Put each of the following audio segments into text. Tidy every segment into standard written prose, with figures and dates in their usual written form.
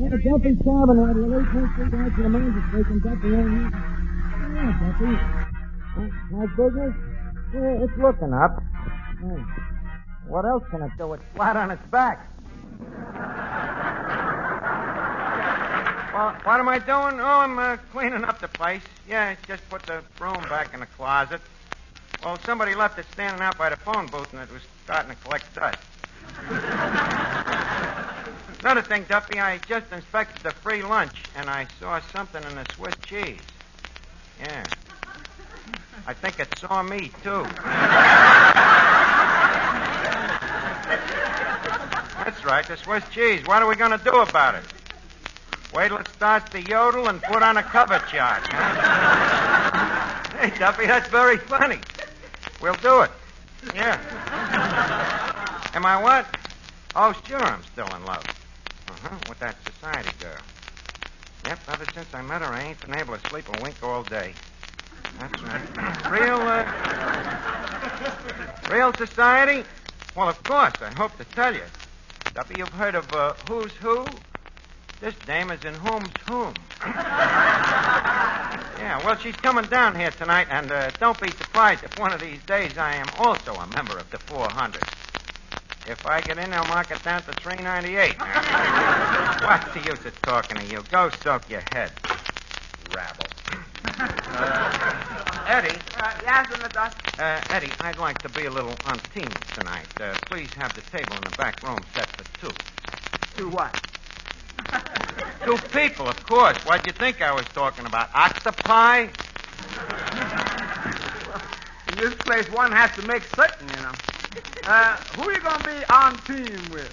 Yeah, Duffy's Tavern, right? The late Street, Archie the Manager, speakin. Duffy, yeah, Duffy. How's business? Yeah, it's looking up. Hey. What else can it do? It's flat on its back. Well, what am I doing? Oh, I'm cleaning up the place. Yeah, just put the broom back in the closet. Well, somebody left it standing out by the phone booth, and it was starting to collect dust. Another thing, Duffy, I just inspected the free lunch, and I saw something in the Swiss cheese. Yeah. I think it saw me, too. That's right, the Swiss cheese. What are we going to do about it? Wait till it starts to yodel and put on a cover chart. Huh? Hey, Duffy, that's very funny. We'll do it. Yeah. Am I what? Oh, sure, I'm still in love. With that society girl. Yep, ever since I met her, I ain't been able to sleep a wink all day. That's right. Real society? Well, of course, I hope to tell you. Duffy, you've heard of Who's Who? This dame is in Whom's Whom. Yeah, well, she's coming down here tonight, and don't be surprised if one of these days I am also a member of the 400. If I get in, they'll mark it down to $3.98. What's the use of talking to you? Go soak your head. Rabble. Eddie. Yes, Mr. Duffy. Eddie, I'd like to be a little on team tonight. Please have the table in the back room set for two. Two what? Two people, of course. What'd you think I was talking about? Octopi? In this place, one has to make certain, you know. Who are you going to be on team with?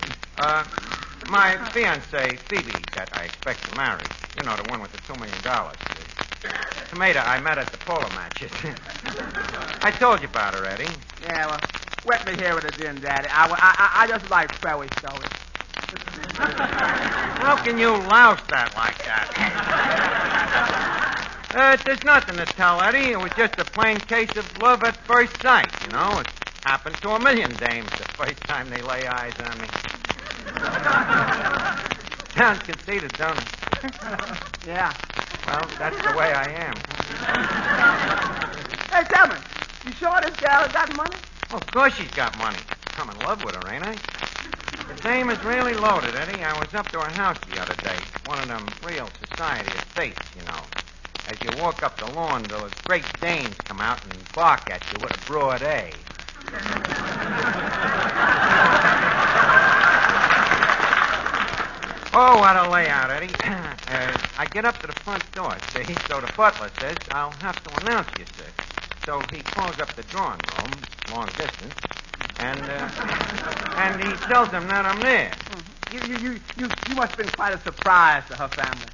My fiancée, Phoebe, that I expect to marry. You know, the one with the $2 million. Tomato, I met at the polo matches. I told you about her, Eddie. Yeah, well, wet me here with it then, Daddy. I just like fairy stories. How can you louse that like that? There's nothing to tell, Eddie. It was just a plain case of love at first sight, you know. It happened to a million dames the first time they lay eyes on me. Sounds conceited, don't it? Yeah. Well, that's the way I am. Hey, tell me, you sure this gal has got money? Oh, of course she's got money. I'm in love with her, ain't I? The dame is really loaded, Eddie. I was up to her house the other day. One of them real society estates, you know. As you walk up the lawn, the Great Danes come out and bark at you with a broad A. Oh, what a layout, Eddie. I get up to the front door, see, so the butler says I'll have to announce you, sir. So he calls up the drawing room, long distance, and he tells them that I'm there. You must have been quite a surprise to her family.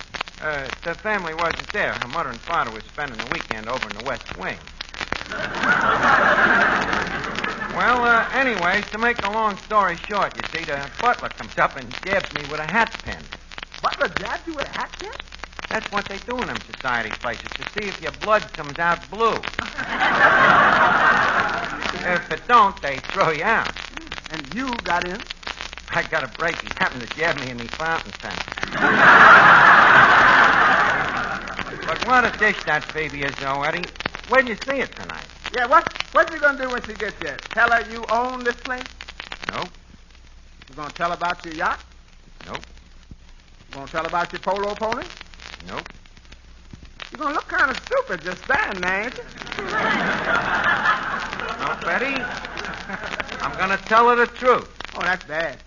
The family wasn't there. Her mother and father was spending the weekend over in the West Wing. Well, anyways, to make a long story short, you see, the butler comes up and jabs me with a hat pin. Butler jabs you with a hat pin? That's what they do in them society places, to see if your blood comes out blue. If it don't, they throw you out. And you got in? I got a break. He happened to jab me in the fountain pen. But what a dish that Phoebe is, though, Eddie. Where'd you see it tonight? Yeah, what you going to do when she gets here? Tell her you own this place? Nope. You going to tell her about your yacht? Nope. You going to tell her about your polo pony? Nope. You're going to look kind of stupid just standing there, ain't you? No, Betty. I'm going to tell her the truth. Oh, that's bad.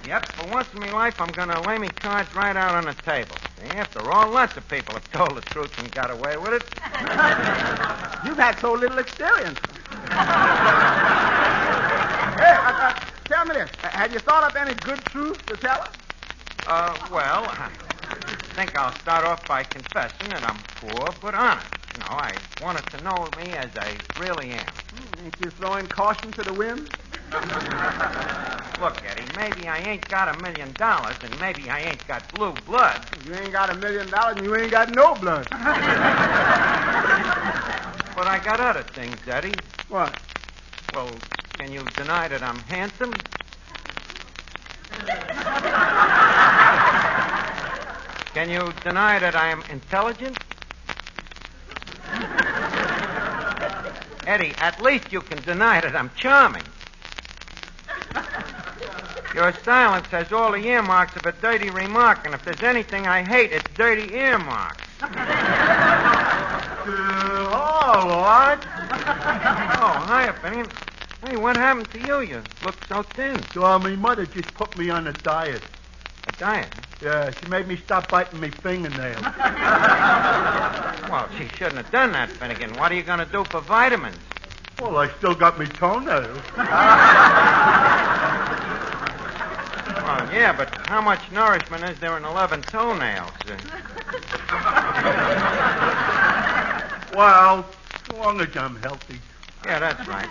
Yep, for once in my life, I'm going to lay me cards right out on the table. See, after all, lots of people have told the truth and got away with it. You've had so little experience. Hey, tell me this. Have you thought up any good truth to tell her? Well, I think I'll start off by confessing that I'm poor but honest. You know, I want her to know me as I really am. Ain't you throwing caution to the wind? Look, Eddie, maybe I ain't got $1 million, and maybe I ain't got blue blood. You ain't got $1 million, and you ain't got no blood. But I got other things, Eddie. What? Well, can you deny that I'm handsome? Can you deny that I am intelligent? Eddie, at least you can deny that I'm charming. Your silence has all the earmarks of a dirty remark, and if there's anything I hate, it's dirty earmarks. What? Oh, hiya, Finnegan. Hey, what happened to you? You look so thin. So, my mother just put me on a diet. A diet? Yeah, she made me stop biting my fingernails. Well, she shouldn't have done that, Finnegan. What are you going to do for vitamins? Well, I still got me toenails. Well, yeah, but how much nourishment is there in 11 toenails? Well, as long as I'm healthy. Yeah, that's right.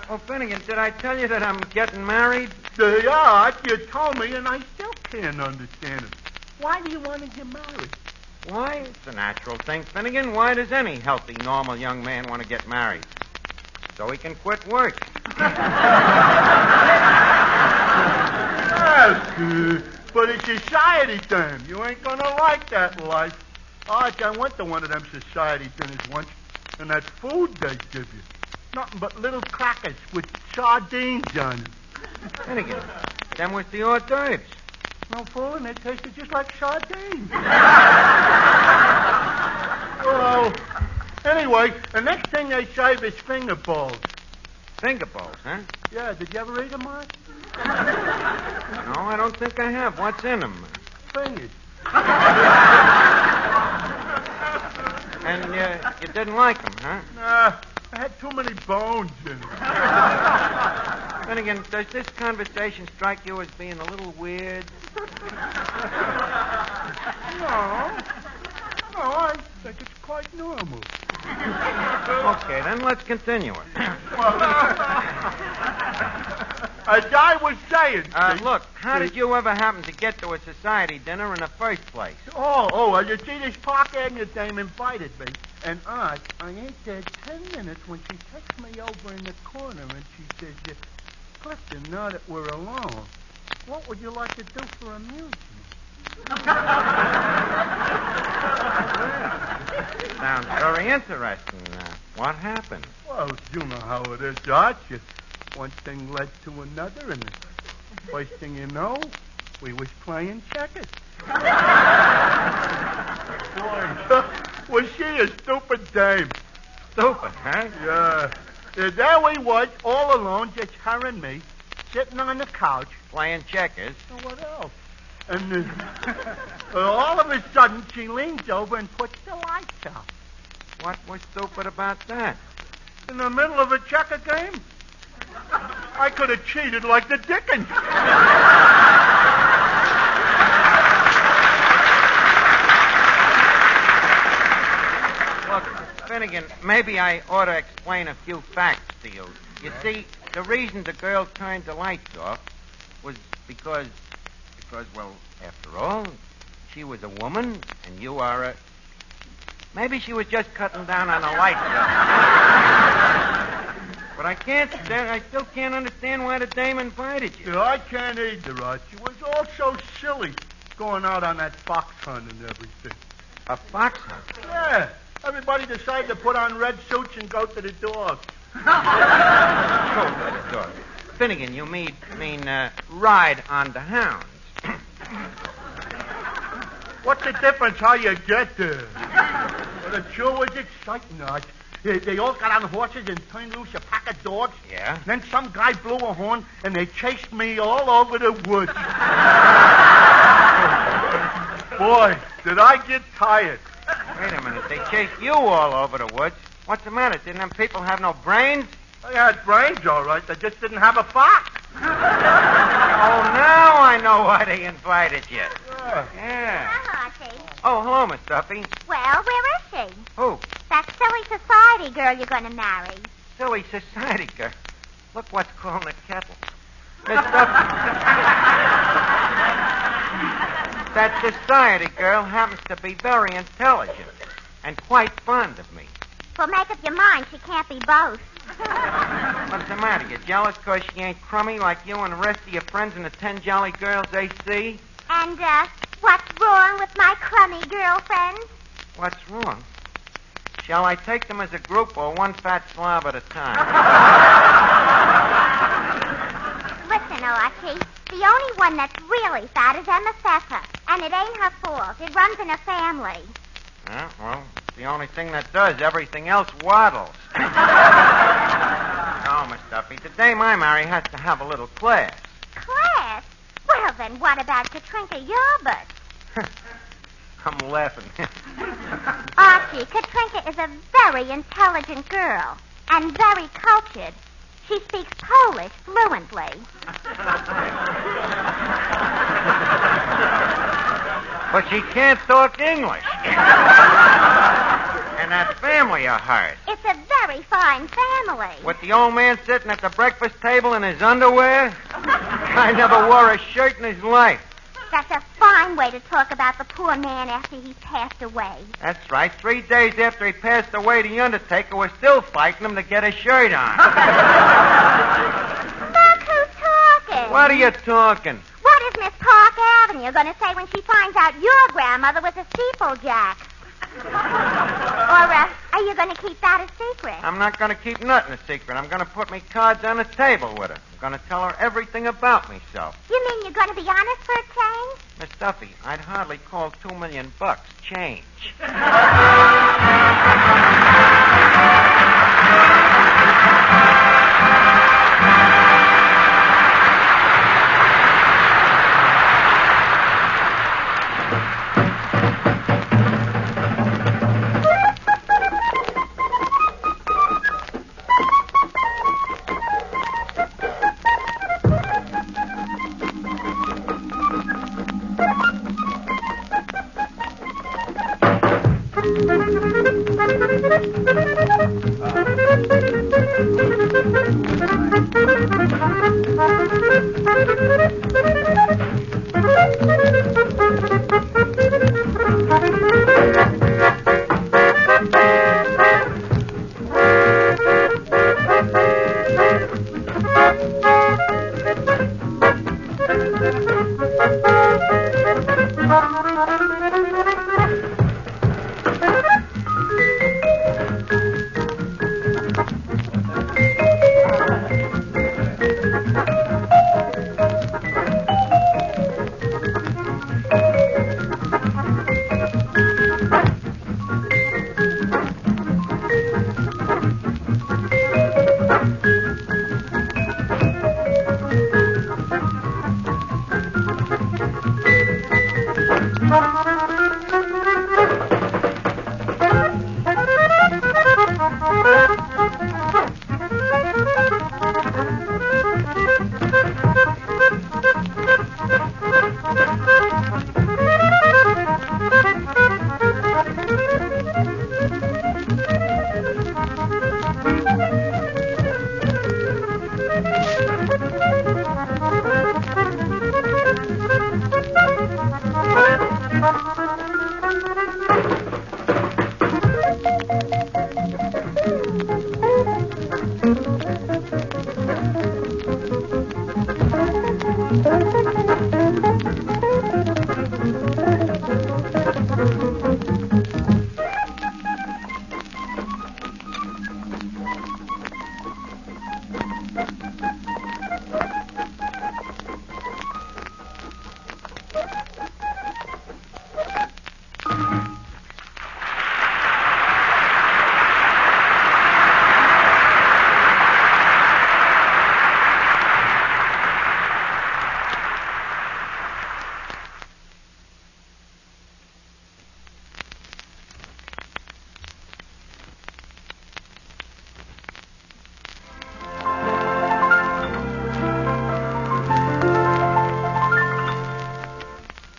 Well, Finnegan, did I tell you that I'm getting married? Yeah, you told me, and I still can't understand it. Why do you want to get married? Why? It's a natural thing, Finnegan. Why does any healthy, normal young man want to get married? So he can quit work. Yes, but it's society thing. You ain't gonna like that life. Arch, I went to one of them society dinners once, and that food they give you. Nothing but little crackers with sardines on them. Finnegan, them was the hors d'oeuvres. No fooling, they tasted just like sardines. Well, anyway, the next thing they serve is finger bowls. Finger bowls, huh? Yeah, did you ever eat them, Mark? No, I don't think I have. What's in them? Fingers. And you didn't like them, huh? Nah, I had too many bones in them. Finnegan, does this conversation strike you as being a little weird? No, I think it's quite normal. Okay, then let's continue it. As I was saying... Look, how did you ever happen to get to a society dinner in the first place? You see, this Park Avenue dame invited me. And I ain't there 10 minutes when she takes me over in the corner and she says, Clifton, now that we're alone, what would you like to do for amusement? Sounds very interesting. What happened? Well, you know how it is, Arch. One thing led to another, and the first thing you know, we was playing checkers. Boy, was she a stupid dame. Stupid, huh? Yeah. There we was, all alone, just her and me, sitting on the couch. Playing checkers? So what else? And all of a sudden, she leans over and puts the lights out. What was stupid about that? In the middle of a checker game? I could have cheated like the Dickens. Look, Finnegan, maybe I ought to explain a few facts to you. You see, the reason the girl turned the lights off was because, well, after all, she was a woman, and you are a... Maybe she was just cutting down on the light bill. But I still can't understand why the dame invited you. Yeah, I can't either, Arch. She was all so silly going out on that fox hunt and everything. A fox hunt? Yeah. Everybody decided to put on red suits and go to the dogs. Go to the dog. Finnegan, you mean ride on the hounds. What's the difference how you get there? Well, it sure was exciting, Arch. They all got on horses and turned loose a pack of dogs. Yeah? Then some guy blew a horn, and they chased me all over the woods. Boy, did I get tired. Wait a minute. They chased you all over the woods. What's the matter? Didn't them people have no brains? They had brains, all right. They just didn't have a fox. Oh, now I know why they invited you. Yeah. Hello, Archie. Oh, hello, Miss Duffy. Well, where is she? Who? That silly society girl you're going to marry. Silly society girl. Look what's calling the kettle. Miss Duffy. That society girl happens to be very intelligent and quite fond of me. Well, make up your mind. She can't be both. What's the matter? You jealous because she ain't crummy like you and the rest of your friends in the 10 Jolly Girls AC? And What's wrong with my crummy girlfriends? What's wrong? Shall I take them as a group or one fat slob at a time? Listen, Archie, the only one that's really fat is Emma Pfeffer, and it ain't her fault. It runs in her family. Yeah, well, it's the only thing that does. Everything else waddles. Oh, Miss Duffy, the dame I marry has to have a little class. Class? Well, then what about Katrinka Yarbert? I'm laughing. Archie, Katrinka is a very intelligent girl and very cultured. She speaks Polish fluently. But she can't talk English. And that family of hers. It's a very fine family. With the old man sitting at the breakfast table in his underwear? I never wore a shirt in his life. That's a fine way to talk about the poor man after he passed away. That's right. 3 days after he passed away, the undertaker was still fighting him to get his shirt on. Look who's talking. What are you talking? What is Miss Park Avenue going to say when she finds out your grandmother was a steeplejack? Or are you going to keep that a secret? I'm not going to keep nothing a secret. I'm going to put me cards on the table with her. I'm going to tell her everything about myself. You mean you're going to be honest for a change? Miss Duffy, I'd hardly call $2 million change.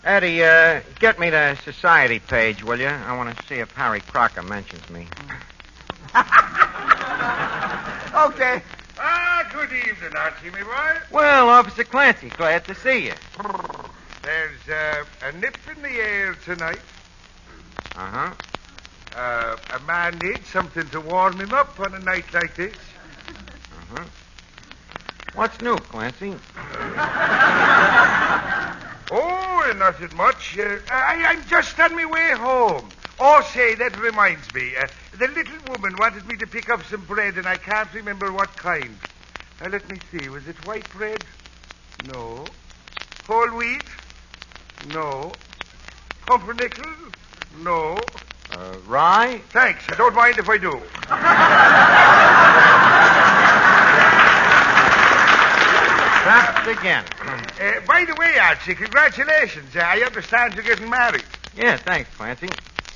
Eddie, get me the society page, will you? I want to see if Harry Crocker mentions me. Okay. Good evening, Archie, me boy. Well, Officer Clancy, glad to see you. There's a nip in the air tonight. Uh-huh. A man needs something to warm him up on a night like this. Uh-huh. What's new, Clancy? Oh, nothing much. I'm just on my way home. Oh, say, that reminds me. The little woman wanted me to pick up some bread, and I can't remember what kind. Let me see. Was it white bread? No. Whole wheat? No. Pumpernickel? No. Rye? Thanks. I don't mind if I do. Trapped again. By the way, Archie, congratulations. I understand you're getting married. Yeah, thanks, Clancy.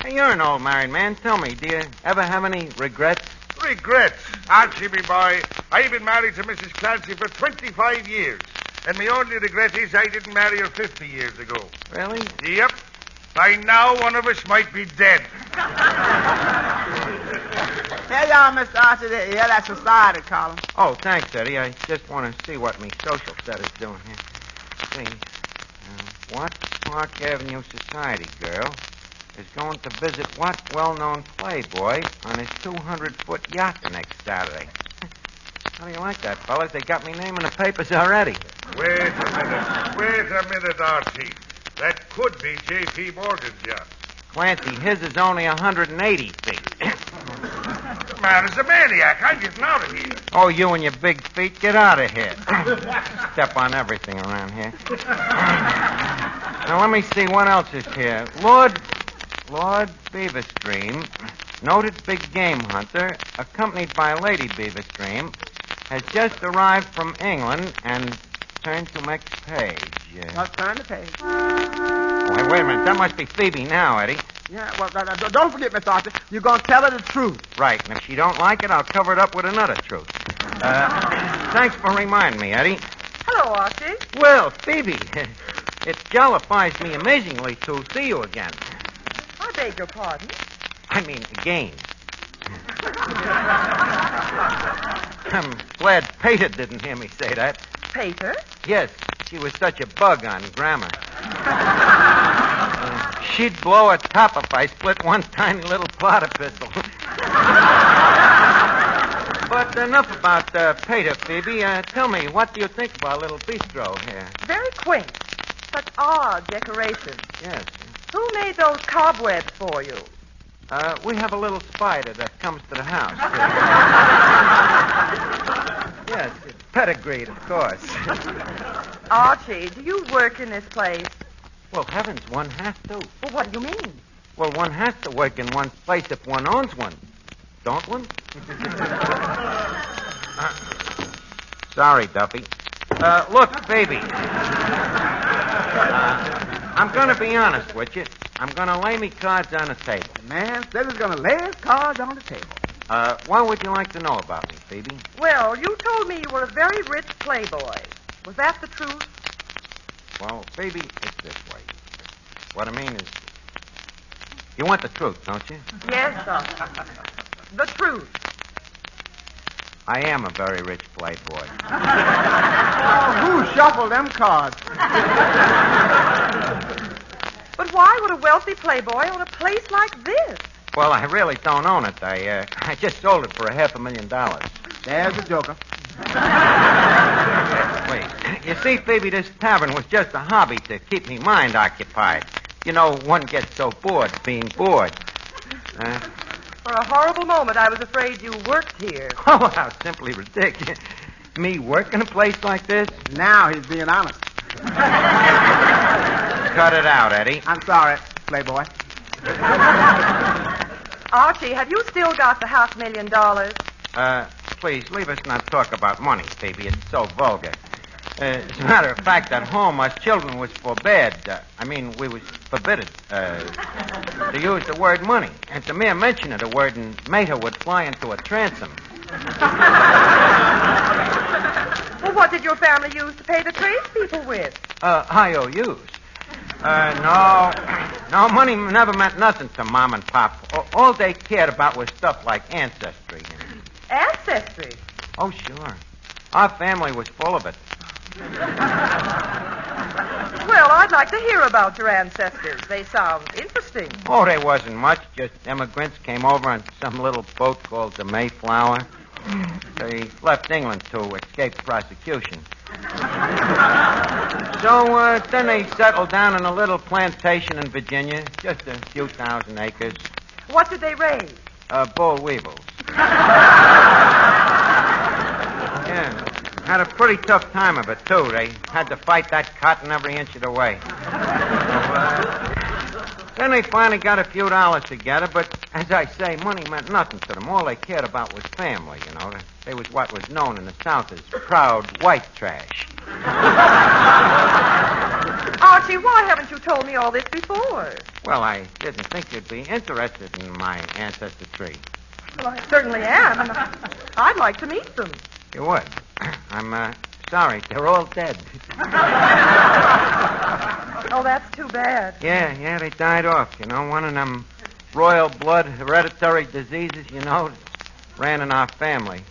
Hey, you're an old married man. Tell me, do you ever have any regrets? Regrets? Archie, me boy, I've been married to Mrs. Clancy for 25 years. And my only regret is I didn't marry her 50 years ago. Really? Yep. By now, one of us might be dead. Hey, y'all, Mr. Archie. Yeah, that's society column. Oh, thanks, Eddie. I just want to see what me social set is doing here. See. What Park Avenue Society girl is going to visit what well-known playboy on his 200-foot yacht the next Saturday? How do you like that, fellas? They got me name in the papers already. Wait a minute, Archie. That could be J.P. Morgan's yacht. Clancy, his is only 180 feet. The man is a maniac. I'm getting out of here. Oh, you and your big feet, get out of here. Step on everything around here. Now, let me see what else is here. Lord Beaverstream, noted big game hunter, accompanied by Lady Beaverstream, has just arrived from England and turned to next page. Turn the page. Wait a minute. That must be Phoebe now, Eddie. Yeah, well, don't forget, Mr. Archie. You're going to tell her the truth. Right, and if she don't like it, I'll cover it up with another truth. Thanks for reminding me, Eddie. Hello, Archie. Well, Phoebe, it jollifies me amazingly to see you again. I beg your pardon. I mean, again. I'm glad Pater didn't hear me say that. Pater? Yes, she was such a bug on grammar. She'd blow her top if I split one tiny little plot epistle. But enough about Pater, Phoebe. Tell me, what do you think of our little bistro here? Very quaint. Such odd decorations. Yes. Who made those cobwebs for you? We have a little spider that comes to the house. Yes, it's pedigreed, of course. Archie, do you work in this place? Well, heavens, one has to. Well, what do you mean? Well, one has to work in one's place if one owns one. Don't one? Sorry, Duffy. Look, baby. I'm going to be honest with you. I'm going to lay me cards on the table. The man said he's going to lay his cards on the table. What would you like to know about me, Phoebe? Well, you told me you were a very rich playboy. Was that the truth? Well, Phoebe, it's this way. What I mean is, you want the truth, don't you? Yes, sir. The truth. I am a very rich playboy. Who shuffled them cards? But why would a wealthy playboy own a place like this? Well, I really don't own it. I just sold it for $500,000. There's the joker. Wait. You see, Phoebe, this tavern was just a hobby to keep me mind occupied. You know, one gets so bored being bored. For a horrible moment, I was afraid you worked here. Oh, how simply ridiculous. Me work in a place like this? Now he's being honest. Cut it out, Eddie. I'm sorry, playboy. Archie, have you still got the $500,000? Please, leave us not talk about money, Phoebe. It's so vulgar. As a matter of fact, at home, us children was forbid. We was forbidden to use the word money. And the mere mention of the word, and Mater would fly into a transom. Well, what did your family use to pay the tradespeople with? IOUs. No, money never meant nothing to Mom and Pop. All they cared about was stuff like ancestry. Ancestry? Oh, sure. Our family was full of it. Well, I'd like to hear about your ancestors. They sound interesting. Oh, there wasn't much. Just immigrants came over on some little boat called the Mayflower. They left England to escape prosecution. So then they settled down in a little plantation in Virginia, just a few thousand acres. What did they raise? Boll weevils. Yeah. Had a pretty tough time of it, too. They had to fight that cotton every inch of the way. Then they finally got a few dollars together, but as I say, money meant nothing to them. All they cared about was family, you know. They was what was known in the South as proud white trash. Archie, why haven't you told me all this before? Well, I didn't think you'd be interested in my ancestor tree. Well, I certainly am. I'd like to meet them. You would? I'm sorry. They're all dead. Oh, that's too bad. Yeah, they died off. You know, one of them royal blood hereditary diseases, you know, ran in our family.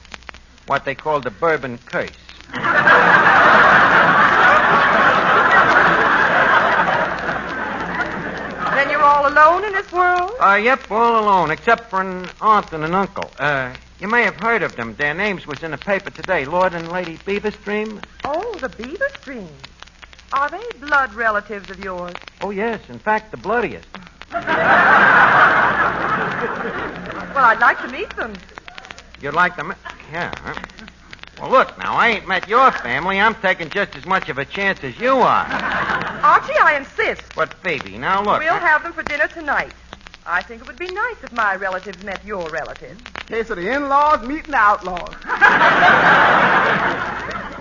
What they call the Bourbon curse. Then you're all alone in this world? Yep, all alone, except for an aunt and an uncle. You may have heard of them. Their names was in the paper today. Lord and Lady Beaverstream. Oh, the Beaverstream. Are they blood relatives of yours? Oh, yes. In fact, the bloodiest. Well, I'd like to meet them. You'd like them? Yeah. Huh? Well, look, now, I ain't met your family. I'm taking just as much of a chance as you are. Archie, I insist. But, Phoebe, now look. We'll have them for dinner tonight. I think it would be nice if my relatives met your relatives. Case of the in-laws meeting the outlaws.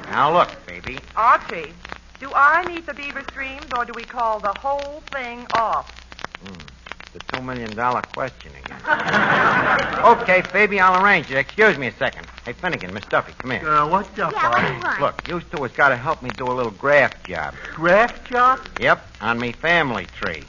Now, look, Phoebe. Archie, do I meet the Beaverstreams, or do we call the whole thing off? The $2 million question again. Okay, Phoebe, I'll arrange it. Excuse me a second. Hey, Finnegan, Miss Duffy, come here. What's up, Yeah, what do you Archie? want? Look, you two has got to help me do a little graft job. Graft job? Yep, on me family tree.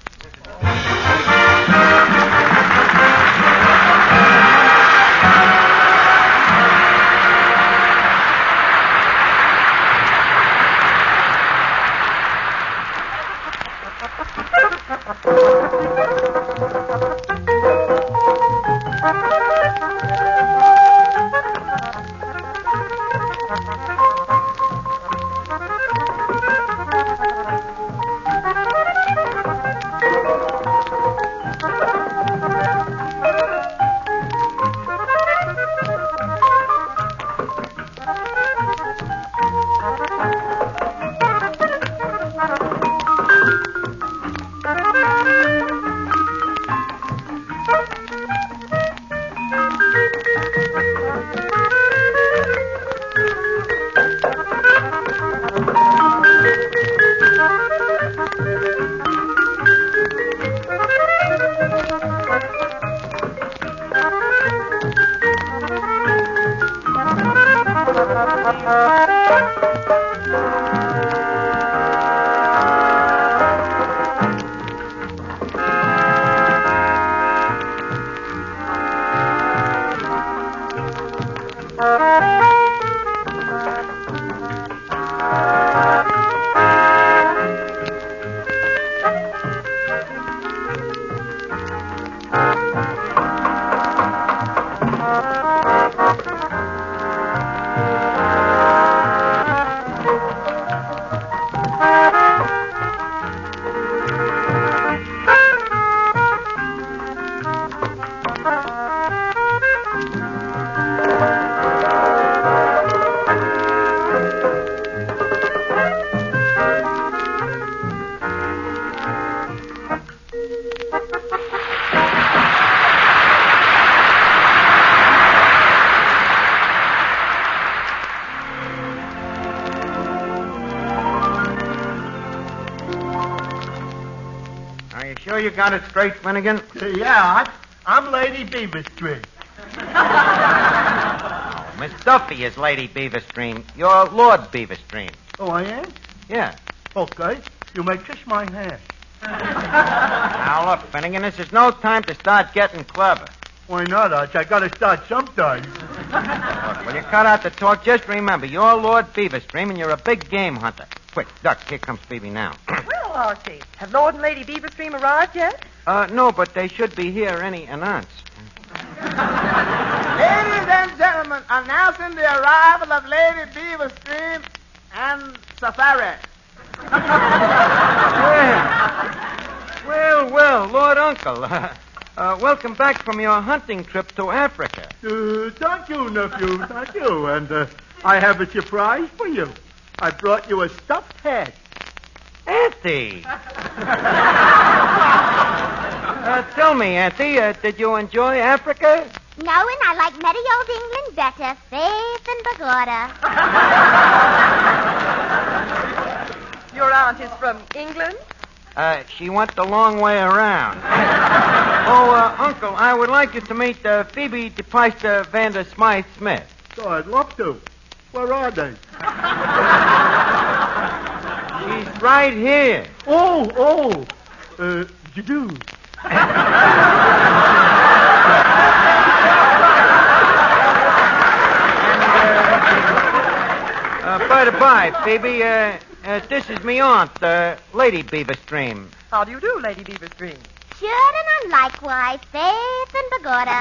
Are you sure you got it straight, Finnegan? Yeah, I'm Lady Beaverstream. Miss Duffy is Lady Beaverstream. You're Lord Beaverstream. Oh, I am? Yeah. Okay. You may kiss my hand. Now, look, Finnegan, this is no time to start getting clever. Why not, Arch? I gotta start sometime. Look, will you cut out the talk? Just remember, you're Lord Beaverstream, and you're a big game hunter. Quick, duck, here comes Phoebe now. Well, Archie, have Lord and Lady Beaverstream arrived yet? No, but they should be here any announce. Ladies and gentlemen, announcing the arrival of Lady Beaverstream and safari. Well, Lord Uncle. Welcome back from your hunting trip to Africa. Thank you, nephew. Thank you. And I have a surprise for you. I brought you a stuffed hat. Auntie! Tell me, Auntie, did you enjoy Africa? No, and I like merry old England better. Faith and pagoda. Your aunt is from England? She went the long way around. Uncle, I would like you to meet Phoebe DePeister Vander Smythe-Smith. Oh, I'd love to. Where are they? She's right here. You do. By the by, Phoebe, this is me aunt, Lady Beaverstream. How do you do, Lady Beaverstream? Sure and likewise, Faith and pagoda.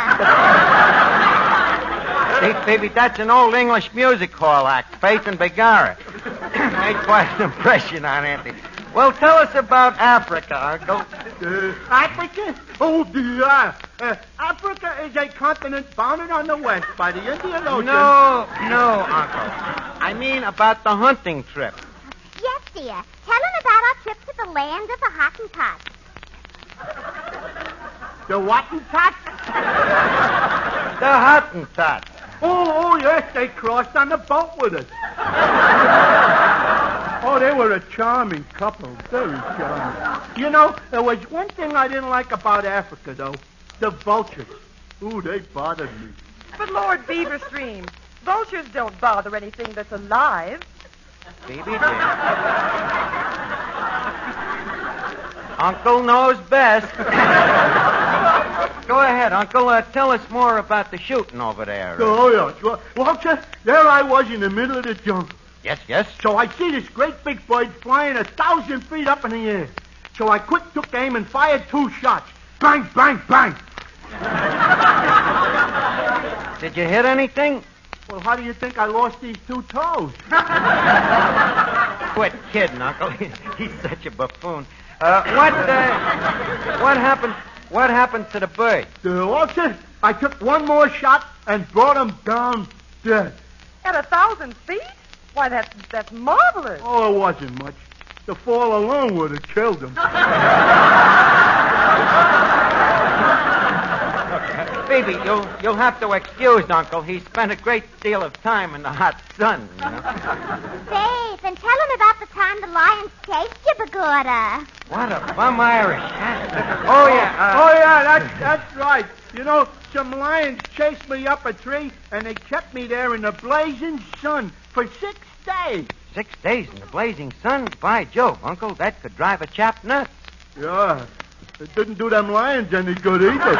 See, Phoebe, that's an old English music hall act, Faith and Begara. Made quite an impression on Auntie. Well, tell us about Africa, Uncle. Africa? Oh, dear. Africa is a continent bounded on the west by the Indian Ocean. No, Uncle. I mean about the hunting trip. Yes, dear. Tell him about our trip to the land of the Hottentots. The Hottentots? The Hottentots. Oh, yes, they crossed on the boat with us. Oh, they were a charming couple. Very charming. You know, there was one thing I didn't like about Africa, though. The vultures. Ooh, they bothered me. But Lord Beaverstream, vultures don't bother anything that's alive. Phoebe did. Uncle knows best. Go ahead, Uncle. Tell us more about the shooting over there. Oh, yeah. Well, there I was in the middle of the jungle. Yes. So I see this great big bird flying 1,000 feet up in the air. So I quick took aim and fired 2 shots. Bang, bang, bang. Did you hit anything? Well, how do you think I lost these 2 toes? Quit kidding, Uncle. He's such a buffoon. What happened to the bird? Walter, I took one more shot and brought him down dead. At 1,000 feet? Why, that's marvelous. Oh, it wasn't much. The fall alone would have killed him. Phoebe, you'll have to excuse Uncle. He spent a great deal of time in the hot sun, you know. Faith, and tell him about the time the lions chased you, pagoda. What a bum Irish. Oh, yeah, that's right. You know, some lions chased me up a tree, and they kept me there in the blazing sun for 6 days. 6 days in the blazing sun? By Jove, Uncle, that could drive a chap nuts. Yeah, it didn't do them lions any good either.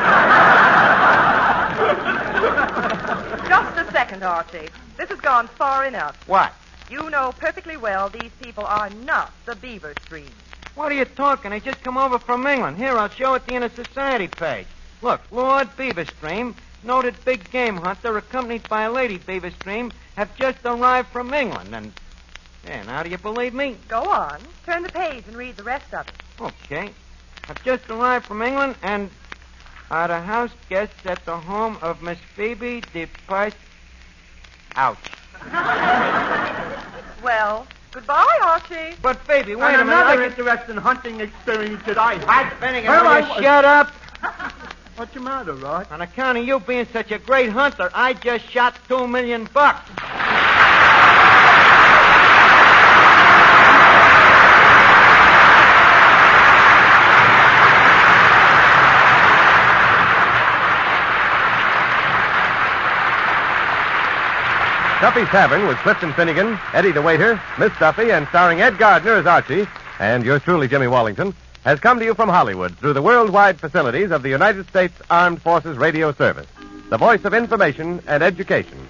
Just a second, Archie. This has gone far enough. What? You know perfectly well these people are not the Beaverstream. What are you talking? They just come over from England. Here, I'll show it to you in a society page. Look, Lord Beaverstream, noted big game hunter, accompanied by Lady Beaverstream, have just arrived from England. And now do you believe me? Go on. Turn the page and read the rest of it. Okay. I've just arrived from England and are the house guests at the home of Miss Phoebe DePeister. Ouch. Well, goodbye, Archie. But, Phoebe, wait And a minute. another interesting hunting experience that I had. Finnegan, will you shut up? What's the matter, Rod? On account of you being such a great hunter, I just shot $2 million. Duffy's Tavern with Clifton Finnegan, Eddie the waiter, Miss Duffy, and starring Ed Gardner as Archie, and yours truly, Jimmy Wallington, has come to you from Hollywood through the worldwide facilities of the United States Armed Forces Radio Service, the voice of information and education.